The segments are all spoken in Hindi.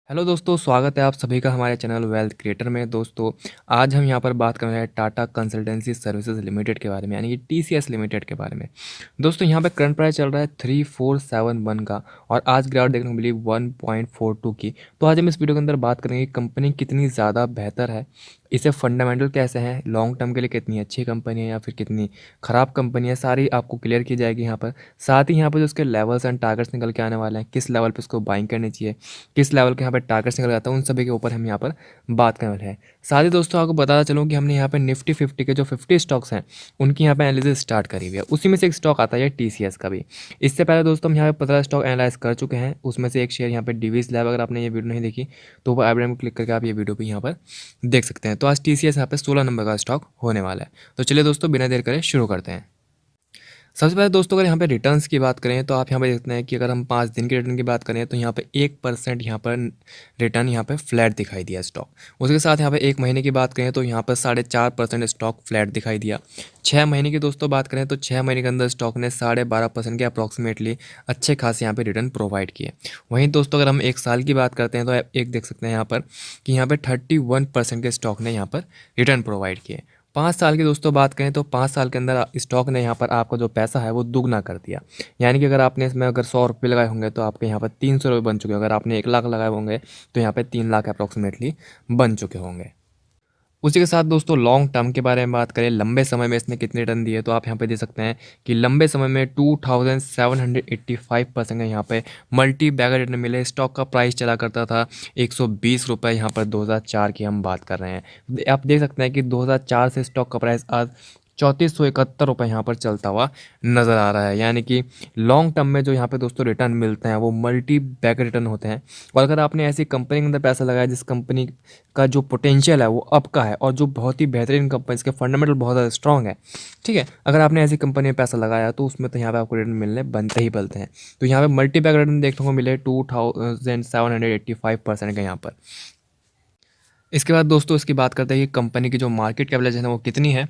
हेलो दोस्तों, स्वागत है आप सभी का हमारे चैनल वेल्थ क्रिएटर में। दोस्तों, आज हम यहाँ पर बात कर रहे हैं टाटा कंसल्टेंसी सर्विसेज लिमिटेड के बारे में, यानी कि टीसीएस लिमिटेड के बारे में। दोस्तों, यहाँ पे करंट प्राइस चल रहा है 3471 का और आज गिरावट देखने को मिली 1.42 की। तो आज हम इस वीडियो के अंदर बात करेंगे कंपनी कितनी ज़्यादा बेहतर है, इसे फंडामेंटल कैसे हैं, लॉन्ग टर्म के लिए कितनी अच्छी कंपनी है या फिर कितनी ख़राब कंपनी है, सारी आपको क्लियर की जाएगी यहाँ पर। साथ ही यहाँ पर जो उसके लेवल्स एंड टारगेट्स निकल के आने वाले हैं, किस लेवल पर उसको बाइंग करनी चाहिए, किस लेवल के यहाँ पे टारगेट्स निकल जाता है, उन सभी के ऊपर हम यहाँ पर बात करने वाले हैं। साथ ही दोस्तों आपको बताना चलूँ कि हमने यहाँ पे निफ्टी 50 के जो 50 स्टॉक्स हैं उनकी यहाँ पे एनालिसिस स्टार्ट करी हुई है। उसी में से एक स्टॉक आता है टीसीएस का भी। इससे पहले दोस्तों हम यहाँ पे 15 स्टॉक एनालाइज कर चुके हैं, उसमें से एक शेयर यहाँ पे डिवीज लैब। अगर आपने ये वीडियो नहीं देखी तो ऊपर आई बटन में क्लिक करके आप ये वीडियो भी यहाँ पर देख सकते हैं। तो आज टीसीएस यहाँ पे 16 नंबर का स्टॉक होने वाला है। तो चलिए दोस्तों, बिना देर करे शुरू करते हैं। सबसे पहले दोस्तों, अगर यहाँ पे रिटर्न्स की बात करें तो आप यहाँ पे देखते हैं कि अगर हम 5 दिन के रिटर्न की बात करें तो यहाँ पे 1% यहाँ पर रिटर्न यहाँ पे फ्लैट दिखाई दिया स्टॉक। उसके साथ यहाँ पे 1 महीने की बात करें तो यहाँ पर 4.5% स्टॉक फ्लैट दिखाई दिया। 6 महीने की दोस्तों बात करें तो 6 महीने के अंदर स्टॉक ने 12.5% के अप्रॉक्सीमेटली अच्छे खासे यहाँ पे रिटर्न प्रोवाइड किए। वहीं दोस्तों अगर हम 1 साल की बात करते हैं तो आप एक देख सकते हैं यहाँ पर कि यहाँ पे 31% के स्टॉक ने यहाँ पर रिटर्न प्रोवाइड किए। 5 साल की दोस्तों बात करें तो 5 साल के अंदर स्टॉक ने यहाँ पर आपका जो पैसा है वो दुगना कर दिया। यानी कि अगर आपने इसमें अगर 100 रुपये लगाए होंगे तो आपके यहाँ पर 300 रुपये बन चुके होंगे। अगर आपने 1 लाख लगाए होंगे तो यहाँ पे 3 लाख अप्रॉक्सीमेटली बन चुके होंगे। उसी के साथ दोस्तों लॉन्ग टर्म के बारे में बात करें, लंबे समय में इसने कितने रिटर्न दिए तो आप यहाँ पे देख सकते हैं कि लंबे समय में 2785% का यहाँ पे मल्टी बैगर रिटर्न मिले। स्टॉक का प्राइस चला करता था 120 रुपये, यहाँ पर 2004 की हम बात कर रहे हैं। आप देख सकते हैं कि 2004 से स्टॉक का प्राइस आज 3471 रुपये यहाँ पर चलता हुआ नज़र आ रहा है। यानी कि लॉन्ग टर्म में जो यहाँ पे दोस्तों रिटर्न मिलते हैं वो मल्टी बैग रिटर्न होते हैं। और अगर आपने ऐसी कंपनी के अंदर पैसा लगाया जिस कंपनी का जो पोटेंशियल है वो अप का है और जो बहुत ही बेहतरीन कंपनी, इसके फंडामेंटल बहुत ज़्यादा स्ट्रॉन्ग है, ठीक है, अगर आपने ऐसी कंपनी में पैसा लगाया तो उसमें तो यहाँ पे आपको रिटर्न मिलने बनते ही बनते हैं। तो यहाँ पे मल्टी बैग रिटर्न देखने को मिले 2785% का यहाँ पर। इसके बाद दोस्तों इसकी बात करते हैं कि कंपनी की जो मार्केट कैपिटलाइजेशन है वो कितनी है।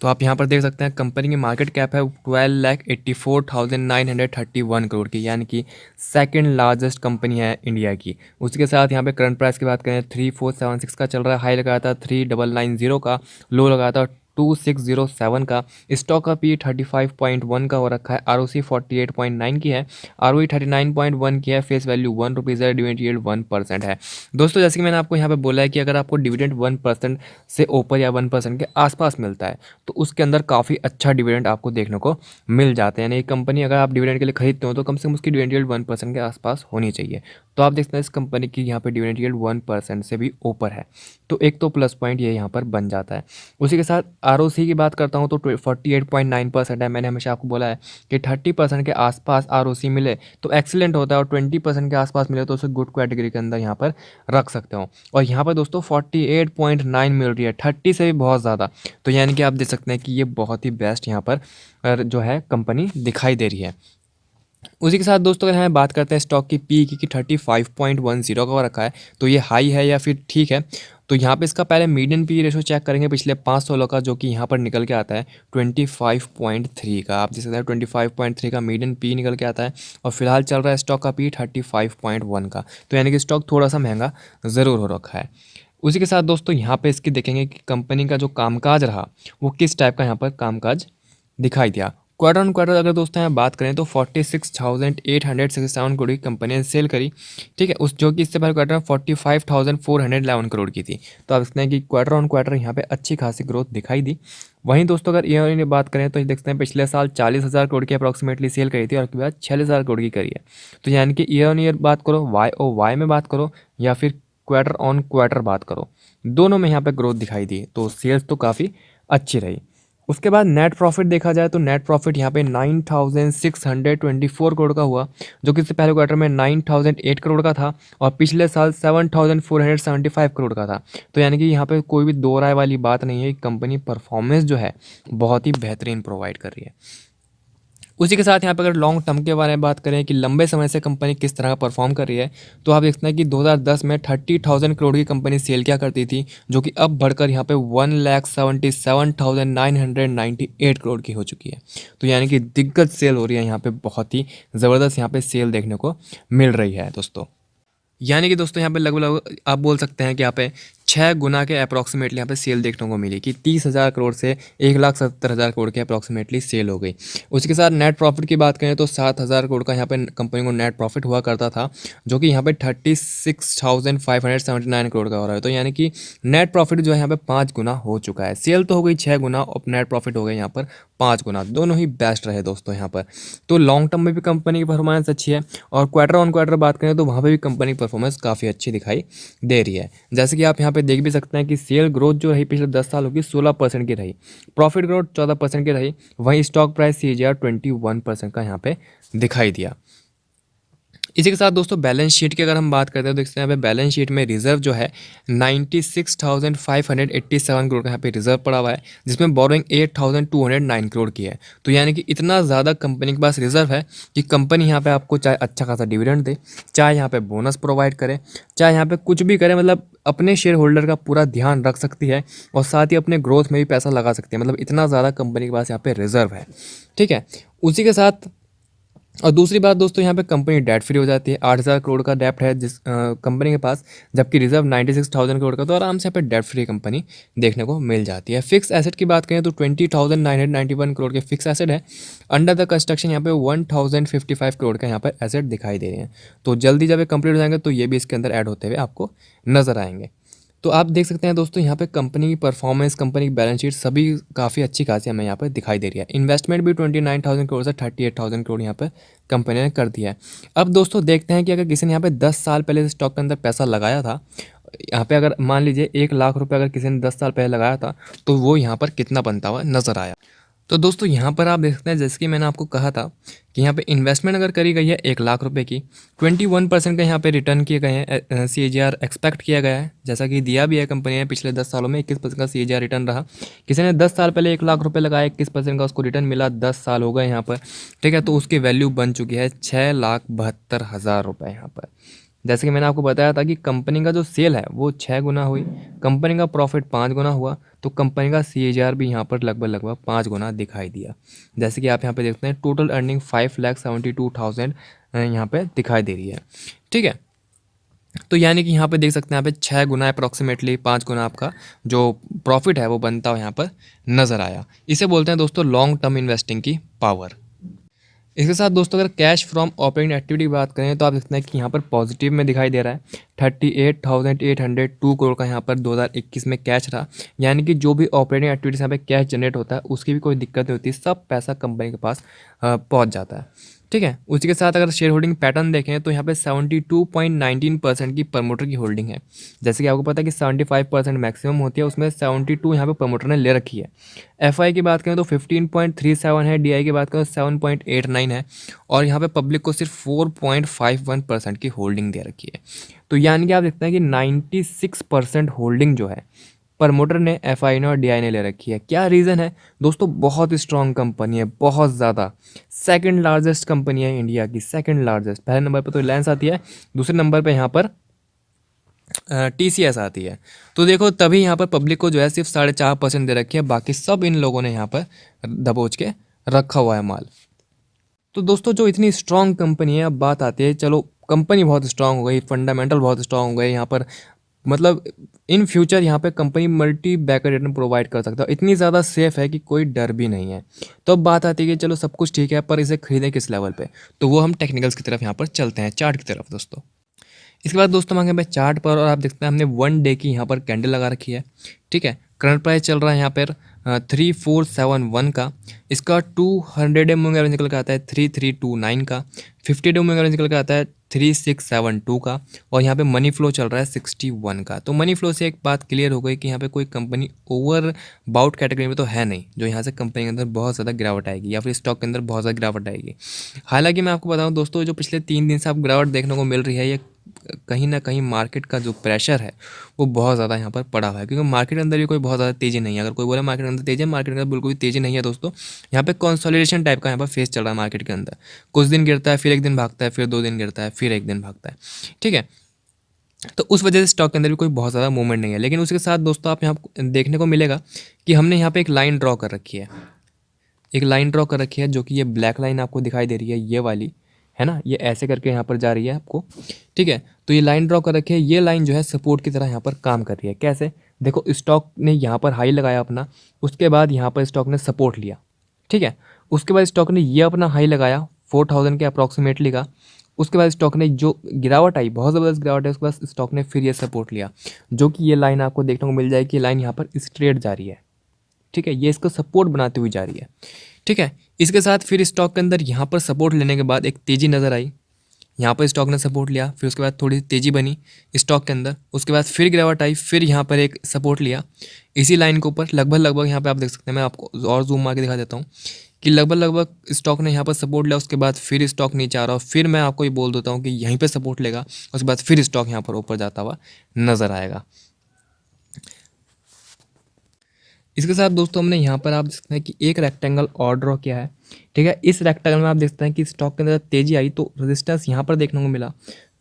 तो आप यहाँ पर देख सकते हैं कंपनी की मार्केट कैप है 12,84,931 करोड़ की, यानी कि सेकंड लार्जेस्ट कंपनी है इंडिया की। उसके साथ यहाँ पे करंट प्राइस की बात करें 3476 का चल रहा है, हाई लगाया था 3990 का, लो लगाया था 2607 का। स्टॉक का पी 35.1 का हो रखा है, आरओसी 48.9 की है, आरओई 39.1 की है, फेस वैल्यू 1 रुपीज़ है, डिविडेंड यील्ड 1% है। दोस्तों जैसे कि मैंने आपको यहाँ पे बोला है कि अगर आपको डिविडेंड 1% से ऊपर या 1% के आसपास मिलता है तो उसके अंदर काफ़ी अच्छा डिविडेंड आपको देखने को मिल जाता है। यानी कंपनी अगर आप डिविडेंड के लिए खरीदते हो तो कम से कम उसकी डिविडेंड यील्ड 1% के आसपास होनी चाहिए। तो आप देखते हैं इस कंपनी की यहाँ पे डिविडेंड यील्ड 1% से भी ऊपर है, तो एक तो प्लस पॉइंट ये यहाँ पर बन जाता है। उसी के साथ आरओसी की बात करता हूँ तो 48.9% है। मैंने हमेशा आपको बोला है कि 30% के आसपास आरओसी मिले तो एक्सीलेंट होता है और 20% के आसपास मिले तो उसे गुड कैटेगरी के अंदर यहाँ पर रख सकते हो। और यहाँ पर दोस्तों 48.9 मिल रही है, 30 से भी बहुत ज़्यादा। तो यानी कि आप देख सकते हैं कि ये बहुत ही बेस्ट यहाँ पर जो है कंपनी दिखाई दे रही है। उसी के साथ दोस्तों अगर हम बात करते हैं स्टॉक की पी की 35.10 का हो रखा है, तो ये हाई है या फिर ठीक है। तो यहाँ पे इसका पहले मीडियन पी रेशो चेक करेंगे पिछले 5 सालों का, जो कि यहाँ पर निकल के आता है 25.3 का। आप देख सकते हैं 25.3 का मीडियन पी निकल के आता है और फिलहाल चल रहा है स्टॉक का पी 35.1 का। तो यानी कि स्टॉक थोड़ा सा महंगा ज़रूर हो रखा है। उसी के साथ दोस्तों यहाँ पे इसकी देखेंगे कि कंपनी का जो कामकाज रहा वो किस टाइप का यहाँ पर कामकाज दिखाई दिया। क्वार्टर ऑन क्वार्टर अगर दोस्तों यहाँ बात करें तो 46,867 करोड़ की कंपनी ने सेल करी, ठीक है, उस जो कि इससे पहले क्वार्टर 45,411 करोड़ की थी। तो आप देखते हैं कि क्वार्टर ऑन क्वार्टर यहाँ पे अच्छी खासी ग्रोथ दिखाई दी। वहीं दोस्तों अगर ईयर ऑन बात करें तो देखते हैं पिछले साल 40,000 करोड़ की अप्रॉक्सीमेटली सेल करी थी और उसके बाद 46,000 करोड़ की करी है। तो यानी कि ईयर ऑन ईयर बात करो, वाई ओ वाई में बात करो या फिर क्वार्टर ऑन क्वार्टर बात करो, दोनों में यहाँ पे ग्रोथ दिखाई दी। तो सेल्स तो काफ़ी अच्छी रही। उसके बाद नेट प्रॉफिट देखा जाए तो नेट प्रॉफिट यहाँ पे 9,624 करोड़ का हुआ, जो कि इससे पहले क्वार्टर में 9,008 करोड़ का था और पिछले साल 7,475 करोड़ का था। तो यानी कि यहाँ पे कोई भी दो राय वाली बात नहीं है, कंपनी परफॉर्मेंस जो है बहुत ही बेहतरीन प्रोवाइड कर रही है। उसी के साथ यहाँ पर अगर लॉन्ग टर्म के बारे में बात करें कि लंबे समय से कंपनी किस तरह का परफॉर्म कर रही है, तो आप देखते हैं कि 2010 में 30,000 करोड़ की कंपनी सेल क्या करती थी, जो कि अब बढ़कर यहाँ पे 1,77,998 करोड़ की हो चुकी है। तो यानी कि दिग्गज सेल हो रही है यहाँ पे, बहुत ही ज़बरदस्त यहाँ पे सेल देखने को मिल रही है दोस्तों। यानी कि दोस्तों यहाँ पे लगभग आप बोल सकते हैं कि यहाँ पे 6 गुना के अप्रॉक्सीमेटली यहाँ पे सेल देखने को मिली कि 30,000 करोड़ से 1,70,000 करोड़ के अप्रॉक्सीमेटली सेल हो गई। उसके साथ नेट प्रॉफिट की बात करें तो 7,000 करोड़ का यहाँ पे कंपनी को नेट प्रॉफिट हुआ करता था, जो कि यहाँ पे 36,579 करोड़ का हो रहा है। तो यानी कि नेट प्रॉफिट जो है यहाँ पे 5 गुना हो चुका है। सेल तो हो गई 6 गुना और नेट प्रॉफिट हो गए यहाँ पर 5 गुना, दोनों ही बेस्ट रहे दोस्तों यहाँ पर। तो लॉन्ग टर्म में भी कंपनी की परफॉर्मेंस अच्छी है और क्वार्टर ऑन क्वार्टर बात करें तो वहाँ पे भी कंपनी की परफॉर्मेंस काफ़ी अच्छी दिखाई दे रही है। जैसे कि आप यहाँ पे देख भी सकते हैं कि सेल ग्रोथ जो रही पिछले 10 सालों की 16% की रही, प्रॉफिट ग्रोथ 14% की रही, वहीं स्टॉक प्राइस CAGR 21% का यहाँ पे दिखाई दिया। इसी के साथ दोस्तों बैलेंस शीट की अगर हम बात करते हैं तो देखते हैं यहाँ पे बैलेंस शीट में रिजर्व जो है 96,587 करोड़ का यहाँ पे रिजर्व पड़ा हुआ है, जिसमें बोरोइंग 8,209 करोड़ की है। तो यानी कि इतना ज़्यादा कंपनी के पास रिजर्व है कि कंपनी यहाँ पे आपको चाहे अच्छा खासा डिविडेंड दे, चाहे यहाँ पे बोनस प्रोवाइड करे, चाहे यहाँ पे कुछ भी करे, मतलब अपने शेयर होल्डर का पूरा ध्यान रख सकती है और साथ ही अपने ग्रोथ में भी पैसा लगा सकती है। मतलब इतना ज़्यादा कंपनी के पास यहाँ पे रिजर्व है। ठीक है, उसी के साथ और दूसरी बात दोस्तों यहाँ पे कंपनी डेट फ्री हो जाती है। 8,000 करोड़ का डेप्ट है जिस कंपनी के पास, जबकि रिजर्व 96,000 करोड़ का, तो आराम से यहाँ पे डेट फ्री कंपनी देखने को मिल जाती है। फिक्स एसेट की बात करें तो 20,991 करोड़ के फिक्स एसेट है। अंडर द कंस्ट्रक्शन यहाँ पे 1,055 करोड़ का यहाँ पर एसेट दिखाई दे रहे हैं। तो जल्दी जब ये कंप्लीट हो जाएंगे तो ये भी इसके अंदर ऐड होते हुए आपको नजर आएंगे। तो आप देख सकते हैं दोस्तों यहाँ पे कंपनी की परफॉर्मेंस, कंपनी की बैलेंस शीट सभी काफ़ी अच्छी खासी हमें यहाँ पे दिखाई दे रही है। इन्वेस्टमेंट भी 29,000 करोड़ से 38,000 करोड़ यहाँ पे कंपनी ने कर दिया है। अब दोस्तों देखते हैं कि अगर किसी ने यहाँ पे 10 साल पहले से स्टॉक के अंदर पैसा लगाया था, यहाँ पे अगर मान लीजिए 1,00,000 रुपये अगर किसी ने 10 साल पहले लगाया था तो वो यहाँ पर कितना बनता हुआ नजर आया। तो दोस्तों यहाँ पर आप देख सकते हैं, जैसे कि मैंने आपको कहा था कि यहाँ पे इन्वेस्टमेंट अगर करी गई है 1,00,000 रुपये की, 21% का यहाँ पे रिटर्न किए गए हैं, CAGR एक्सपेक्ट किया गया है, जैसा कि दिया भी है कंपनी ने। पिछले 10 सालों में 21% का CAGR रिटर्न रहा। किसी ने 10 साल पहले 1,00,000 रुपये लगाया, 21% का उसको रिटर्न मिला, 10 साल हो गए यहाँ पर। ठीक है, तो उसकी वैल्यू बन चुकी है 6,72,000 रुपये यहाँ पर। जैसे कि मैंने आपको बताया था कि कंपनी का जो सेल है वो 6 गुना हुई, कंपनी का प्रॉफिट 5 गुना हुआ, तो कंपनी का CAGR भी यहाँ पर लगभग 5 गुना दिखाई दिया। जैसे कि आप यहाँ पे देखते हैं टोटल अर्निंग 5,72,000 यहाँ पे दिखाई दे रही है। ठीक है, तो यानी कि यहाँ पे देख सकते हैं यहाँ पे 6 गुना अप्रॉक्सीमेटली 5 गुना आपका जो प्रॉफिट है वो बनता हुआ यहाँ पर नज़र आया। इसे बोलते हैं दोस्तों लॉन्ग टर्म इन्वेस्टिंग की पावर। इसके साथ दोस्तों अगर कैश फ्रॉम ऑपरेटिंग एक्टिविटी की बात करें तो आप देखते हैं कि यहाँ पर पॉजिटिव में दिखाई दे रहा है। 38,802 करोड़ का यहाँ पर 2021 में कैश रहा। यानी कि जो भी ऑपरेटिंग एक्टिविटीज यहाँ पे कैश जनरेट होता है उसकी भी कोई दिक्कत नहीं होती, सब पैसा कंपनी के पास पहुँच जाता है। ठीक है, उसी के साथ अगर शेयर होल्डिंग पैटर्न देखें तो यहाँ पे 72.19% की प्रमोटर की होल्डिंग है। जैसे कि आपको पता है कि 75% मैक्सिमम होती है, उसमें 72 यहाँ पे प्रमोटर ने ले रखी है। FI की बात करें तो 15.37 है, DI की बात करें तो 7.89 है, और यहाँ पे पब्लिक को सिर्फ 4.51% की होल्डिंग दे रखी है। तो यानी कि आप देखते हैं कि 96% होल्डिंग जो है प्रमोटर ने, FI ने और DI ने ले रखी है। क्या रीज़न है दोस्तों? बहुत स्ट्रॉन्ग कंपनी है, बहुत ज़्यादा। सेकंड लार्जेस्ट कंपनी है इंडिया की, सेकंड लार्जेस्ट। पहले नंबर पर तो रिलायंस आती है, दूसरे नंबर पर यहाँ पर TCS आती है। तो देखो तभी यहाँ पर पब्लिक को जो है सिर्फ 4.5% दे रखी है, बाकी सब इन लोगों ने यहाँ पर दबोच के रखा हुआ है माल। तो दोस्तों जो इतनी स्ट्रॉन्ग कंपनी है, अब बात आती है, चलो कंपनी बहुत स्ट्रॉन्ग हो गई, फंडामेंटल बहुत स्ट्रॉन्ग हो गए यहाँ पर, मतलब इन फ्यूचर यहाँ पे company multi bagger return provide कर सकता है, इतनी ज़्यादा सेफ है कि कोई डर भी नहीं है। तो अब बात आती है कि चलो सब कुछ ठीक है, पर इसे खरीदें किस लेवल पे, तो वो हम टेक्निकल्स की तरफ यहाँ पर चलते हैं, चार्ट की तरफ दोस्तों। इसके बाद दोस्तों हम चार्ट पर, और आप देखते हैं हमने 1 डे की यहाँ पर कैंडल लगा रखी है। ठीक है, करंट प्राइस चल रहा है यहाँ पर 3471 का, इसका 200 मूविंग एवरेज निकल के आता है 3329 का, 50 डे मूविंग एवरेज निकल के आता है 3672 का, और यहाँ पे मनी फ्लो चल रहा है 61 का। तो मनी फ्लो से एक बात क्लियर हो गई कि यहाँ पे कोई कंपनी ओवर बाउट कैटेगरी में तो है नहीं, जो यहाँ से कंपनी के अंदर बहुत ज़्यादा गिरावट आएगी या फिर स्टॉक के अंदर बहुत ज़्यादा गिरावट आएगी। हालांकि मैं आपको बताऊँ दोस्तों, जो पिछले 3 दिन से आपको गिरावट देखने को मिल रही है, ये कहीं ना कहीं मार्केट का जो प्रेशर है वो बहुत ज़्यादा यहाँ पर पड़ा हुआ है, क्योंकि मार्केट के अंदर भी कोई बहुत ज़्यादा तेज़ी नहीं है। अगर कोई बोले मार्केट के अंदर तेज़ी है, मार्केट के अंदर बिल्कुल भी तेज़ी नहीं है दोस्तों। यहाँ पे कंसोलिडेशन टाइप का यहाँ पर फेस चल रहा है मार्केट के अंदर। कुछ दिन गिरता है, फिर एक दिन भागता है, फिर 2 दिन गिरता है, फिर एक दिन भागता है। ठीक है, तो उस वजह से स्टॉक के अंदर भी कोई बहुत ज़्यादा मूवमेंट नहीं है। लेकिन उसके साथ दोस्तों आप यहाँ देखने को मिलेगा कि हमने यहाँ पर एक लाइन ड्रॉ कर रखी है, एक लाइन ड्रॉ कर रखी है, जो कि ये ब्लैक लाइन आपको दिखाई दे रही है, ये वाली है ना, ये ऐसे करके यहाँ पर जा रही है आपको, ठीक है। तो ये लाइन ड्रॉ कर रखी है, ये लाइन जो है सपोर्ट की तरह यहाँ पर काम कर रही है। कैसे, देखो स्टॉक ने यहाँ पर हाई लगाया अपना, उसके बाद यहाँ पर स्टॉक ने सपोर्ट लिया, ठीक है। उसके बाद स्टॉक ने ये अपना हाई लगाया 4000 के अप्रॉक्सीमेटली का, उसके बाद स्टॉक ने जो गिरावट आई, बहुत ज़बरदस्त गिरावट है, उसके बाद स्टॉक ने फिर ये सपोर्ट लिया, जो कि ये लाइन आपको देखने को मिल जाएगी, ये लाइन यहाँ पर स्ट्रेट जा रही है, ठीक है, ये इसको सपोर्ट बनाती हुई जा रही है, ठीक है। इसके साथ फिर स्टॉक के अंदर यहाँ पर सपोर्ट लेने के बाद एक तेज़ी नज़र आई, यहाँ पर स्टॉक ने सपोर्ट लिया, फिर उसके बाद थोड़ी तेज़ी बनी स्टॉक के अंदर, उसके बाद फिर गिरावट आई, फिर यहाँ पर एक सपोर्ट लिया इसी लाइन के ऊपर, लगभग यहाँ पे आप देख सकते हैं, मैं आपको और जूम मार के दिखा देता हूँ कि लगभग स्टॉक ने यहाँ पर सपोर्ट लिया, उसके बाद फिर स्टॉक नीचे आ रहा, और फिर मैं आपको ये बोल देता हूँ कि यहीं पे सपोर्ट लेगा, उसके बाद फिर स्टॉक यहाँ पर ऊपर जाता हुआ नज़र आएगा। इसके साथ दोस्तों हमने यहाँ पर आप देख सकते हैं कि एक रेक्टेंगल और ड्रॉ किया है, ठीक है। इस रेक्टेंगल में आप देख सकते हैं कि स्टॉक के अंदर तेज़ी आई तो रेजिस्टेंस यहाँ पर देखने को मिला,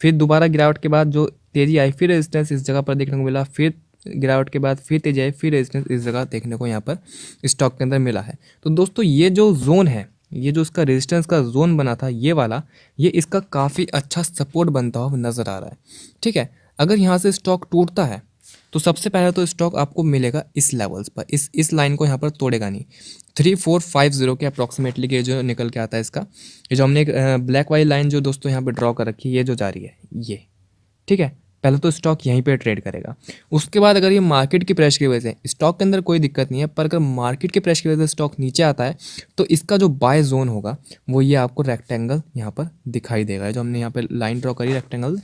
फिर दोबारा गिरावट के बाद जो तेज़ी आई फिर रेजिस्टेंस इस जगह पर देखने को मिला, फिर गिरावट के बाद फिर तेज़ी आई, फिर रेजिस्टेंस इस जगह देखने को यहाँ पर स्टॉक के अंदर मिला है। तो दोस्तों ये जो जोन है, ये जो इसका रेजिस्टेंस का जोन बना था ये वाला, ये इसका काफ़ी अच्छा सपोर्ट बनता हुआ नज़र आ रहा है, ठीक है। अगर यहाँ से स्टॉक टूटता है तो सबसे पहले तो स्टॉक आपको मिलेगा इस लेवल्स पर, इस लाइन को यहाँ पर तोड़ेगा नहीं, 3450 के अप्रॉक्सीमेटली के जो निकल के आता है इसका, ये जो हमने एक ब्लैक वाली लाइन जो दोस्तों यहाँ पर ड्रॉ कर रखी है, ये जो जा रही है ये, ठीक है। पहले तो स्टॉक यहीं पे ट्रेड करेगा, उसके बाद अगर ये मार्केट की प्रेशर की वजह से, स्टॉक के अंदर कोई दिक्कत नहीं है, पर अगर मार्केट की प्रेशर की वजह से स्टॉक नीचे आता है तो इसका जो बाय जोन होगा वो ये आपको रेक्टेंगल यहाँ पर दिखाई देगा, जो हमने यहाँ पर लाइन ड्रॉ करी रेक्टेंगल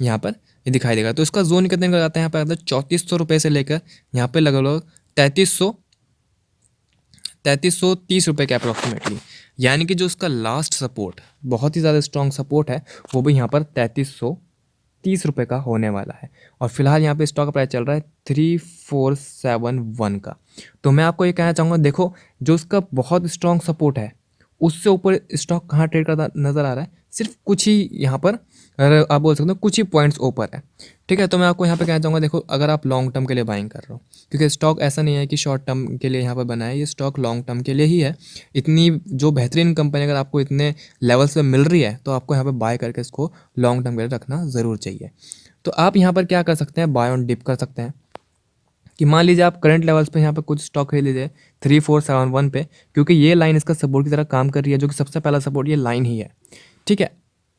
यहाँ पर ये दिखाई देगा। तो इसका जोन कितने का आता है, यहाँ पर आता है 3400 रुपये से लेकर यहाँ पे लगभग 3330 रुपये के अप्रॉक्सीमेटली, यानी कि जो उसका लास्ट सपोर्ट बहुत ही ज़्यादा स्ट्रॉन्ग सपोर्ट है वो भी यहाँ पर 3330 रुपये का होने वाला है। और फिलहाल यहाँ पे स्टॉक का प्राइस चल रहा है 3471 का। तो मैं आपको ये कहना चाहूँगा, देखो जो उसका बहुत स्ट्रॉन्ग सपोर्ट है उससे ऊपर स्टॉक कहाँ ट्रेड करता नज़र आ रहा है, सिर्फ कुछ ही यहाँ पर आप बोल सकते हो कुछ ही पॉइंट्स ऊपर है, ठीक है। तो मैं आपको यहाँ पे कहना चाहूँगा, देखो अगर आप लॉन्ग टर्म के लिए बाइंग कर रहे हो, क्योंकि स्टॉक ऐसा नहीं है कि शॉर्ट टर्म के लिए यहाँ पर बना है, ये स्टॉक लॉन्ग टर्म के लिए ही है। इतनी जो बेहतरीन कंपनी अगर आपको इतने लेवल्स पे मिल रही है तो आपको यहाँ पर बाय करके इसको लॉन्ग टर्म के लिए रखना ज़रूर चाहिए। तो आप यहाँ पर क्या कर सकते हैं, बाय ऑन डिप कर सकते हैं, कि मान लीजिए आप करंट लेवल्स पे यहाँ पे कुछ स्टॉक खरीद लीजिए 3471 पे, क्योंकि ये लाइन इसका सपोर्ट की तरह काम कर रही है, जो कि सबसे पहला सपोर्ट ये लाइन ही है, ठीक है।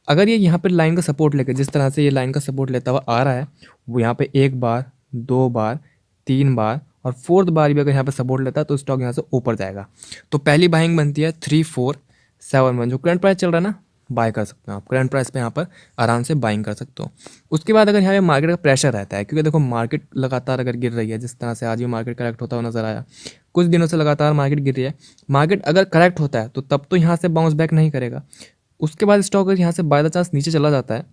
अगर ये यहाँ पे लाइन का सपोर्ट लेकर, जिस तरह से ये लाइन का सपोर्ट लेता हुआ आ रहा है, वो यहाँ पे एक बार, दो बार, तीन बार और फोर्थ बार भी अगर यहाँ पे सपोर्ट लेता है तो स्टॉक यहाँ से ऊपर जाएगा। तो पहली बाइंग बनती है 3471, जो करंट प्राइस चल रहा है ना, बाय कर सकते हो आप करंट प्राइस पे यहाँ पर आराम से बाइंग कर सकते हो। उसके बाद अगर यहाँ पे मार्केट का प्रेशर रहता है, क्योंकि देखो मार्केट लगातार अगर गिर रही है, जिस तरह से आज भी मार्केट करेक्ट होता हुआ नजर आया, कुछ दिनों से लगातार मार्केट गिर रही है, मार्केट अगर करेक्ट होता है तो तब तो यहाँ से बाउंस बैक नहीं करेगा। उसके बाद स्टॉक अगर यहाँ से बाय द चांस नीचे चला जाता है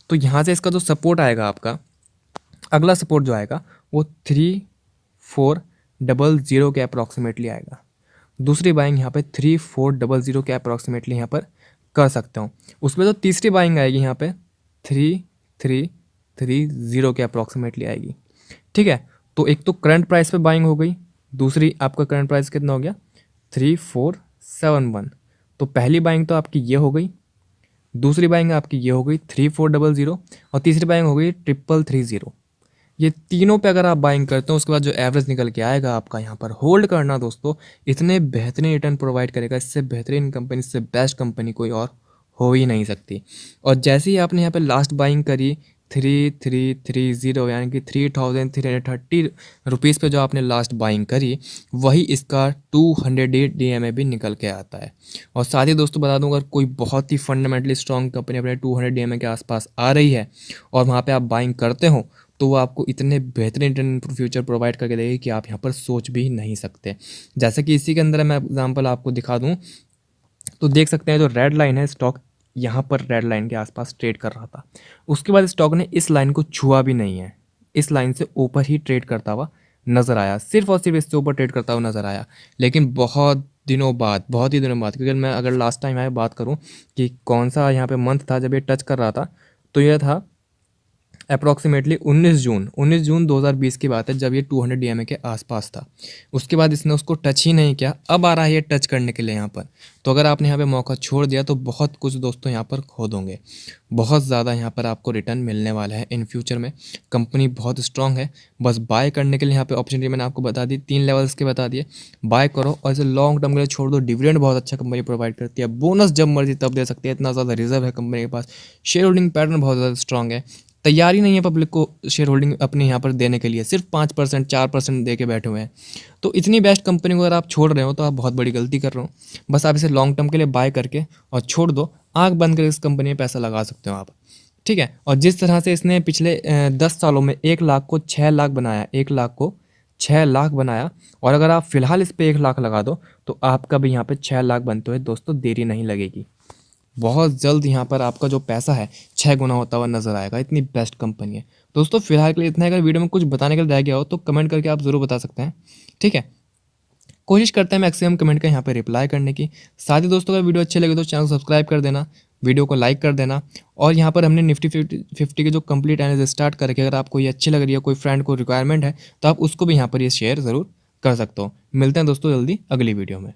तो यहाँ से इसका जो सपोर्ट आएगा, आपका अगला सपोर्ट जो आएगा वो 3400 के अप्रॉक्सीमेटली आएगा। दूसरी बाइंग यहाँ पे 3400 के अप्रॉक्सीमेटली यहाँ पर कर सकता हूँ। उसमें तो तीसरी बाइंग आएगी यहाँ पे 3330 के अप्रॉक्सीमेटली आएगी, ठीक है। तो एक तो करंट प्राइस पे बाइंग हो गई, दूसरी आपका करंट प्राइस कितना हो गया 3471। तो पहली बाइंग तो आपकी ये हो गई, दूसरी बाइंग आपकी ये हो गई 3400 और तीसरी बाइंग हो गई 3330। ये तीनों पे अगर आप बाइंग करते हो उसके बाद जो एवरेज निकल के आएगा आपका यहाँ पर होल्ड करना दोस्तों, इतने बेहतरीन रिटर्न प्रोवाइड करेगा, इससे बेहतरीन कंपनी, इससे बेस्ट कंपनी कोई और हो ही नहीं सकती। और जैसे ही आपने यहाँ पे लास्ट बाइंग करी 3330 यानी कि 3330 रुपीज़ पे जो आपने लास्ट बाइंग करी, वही इसका 200 DMA भी निकल के आता है। और साथ ही दोस्तों बता दूं, अगर कोई बहुत ही फंडामेंटली स्ट्रॉन्ग कंपनी अपने 200 DMA के आसपास आ रही है और वहाँ पे आप बाइंग करते हो तो वो आपको इतने बेहतरीन रिटर्न फ्यूचर प्रोवाइड करके देगी कि आप यहाँ पर सोच भी नहीं सकते। जैसे कि इसी के अंदर मैं एग्जांपल आपको दिखा दूँ तो देख सकते हैं जो रेड लाइन है, स्टॉक यहाँ पर रेड लाइन के आसपास ट्रेड कर रहा था, उसके बाद स्टॉक ने इस लाइन को छुआ भी नहीं है, इस लाइन से ऊपर ही ट्रेड करता हुआ नज़र आया, सिर्फ और सिर्फ इससे ऊपर ट्रेड करता हुआ नज़र आया। लेकिन बहुत ही दिनों बाद, क्योंकि मैं अगर लास्ट टाइम मैं बात करूँ कि कौन सा यहाँ पे मंथ था जब ये टच कर रहा था, तो यह था अप्रॉक्सीमेटली 19 जून 2020 की बात है, जब ये 200 DMA के आसपास था। उसके बाद इसने उसको टच ही नहीं किया, अब आ रहा है ये टच करने के लिए यहाँ पर। तो अगर आपने यहाँ पे मौका छोड़ दिया तो बहुत कुछ दोस्तों यहाँ पर खो दोगे, बहुत ज़्यादा यहाँ पर आपको रिटर्न मिलने वाला है इन फ्यूचर में। कंपनी बहुत स्ट्रांग है, बस बाय करने के लिए यहाँ पे अपॉर्चुनिटी मैंने आपको बता दी, 3 लेवल्स के बता दिए। बाय करो और इसे लॉन्ग टर्म के लिए छोड़ दो। डिविडेंड बहुत अच्छा कंपनी प्रोवाइड करती है, बोनस जब मर्जी तब दे सकती है, इतना ज़्यादा रिजर्व है कंपनी के पास। शेयर होल्डिंग पैटर्न बहुत ज़्यादा स्ट्रांग है, तैयारी नहीं है पब्लिक को शेयर होल्डिंग अपने यहाँ पर देने के लिए, सिर्फ 5% 4% दे के बैठे हुए हैं। तो इतनी बेस्ट कंपनी को अगर आप छोड़ रहे हो तो आप बहुत बड़ी गलती कर रहे हो। बस आप इसे लॉन्ग टर्म के लिए बाय करके और छोड़ दो, आंख बंद करके इस कंपनी में पैसा लगा सकते हो आप, ठीक है। और जिस तरह से इसने पिछले 10 सालों में 1 लाख को 6 लाख बनाया, 1 लाख को 6 लाख बनाया, और अगर आप फिलहाल इस पर 1 लाख लगा दो तो आपका भी यहाँ पे 6 लाख बनते हुए दोस्तों देरी नहीं लगेगी। बहुत जल्द यहाँ पर आपका जो पैसा है 6 गुना होता हुआ नजर आएगा। इतनी बेस्ट कंपनी है दोस्तों। फिलहाल के लिए इतना है। अगर वीडियो में कुछ बताने के लिए रह गया हो तो कमेंट करके आप ज़रूर बता सकते हैं, ठीक है। कोशिश करते हैं मैक्सिमम कमेंट का यहाँ पे रिप्लाई करने की। साथ ही दोस्तों अगर वीडियो अच्छी लगे तो चैनल को सब्सक्राइब कर देना, वीडियो को लाइक कर देना। और यहाँ पर हमने निफ्टी 50 के जो कंप्लीट एनालिसिस स्टार्ट करके, अगर आपको ये अच्छी लग रही है, कोई फ्रेंड को रिक्वायरमेंट है, तो आप उसको भी यहाँ पर ये शेयर ज़रूर कर सकते हो। मिलते हैं दोस्तों जल्दी अगली वीडियो में।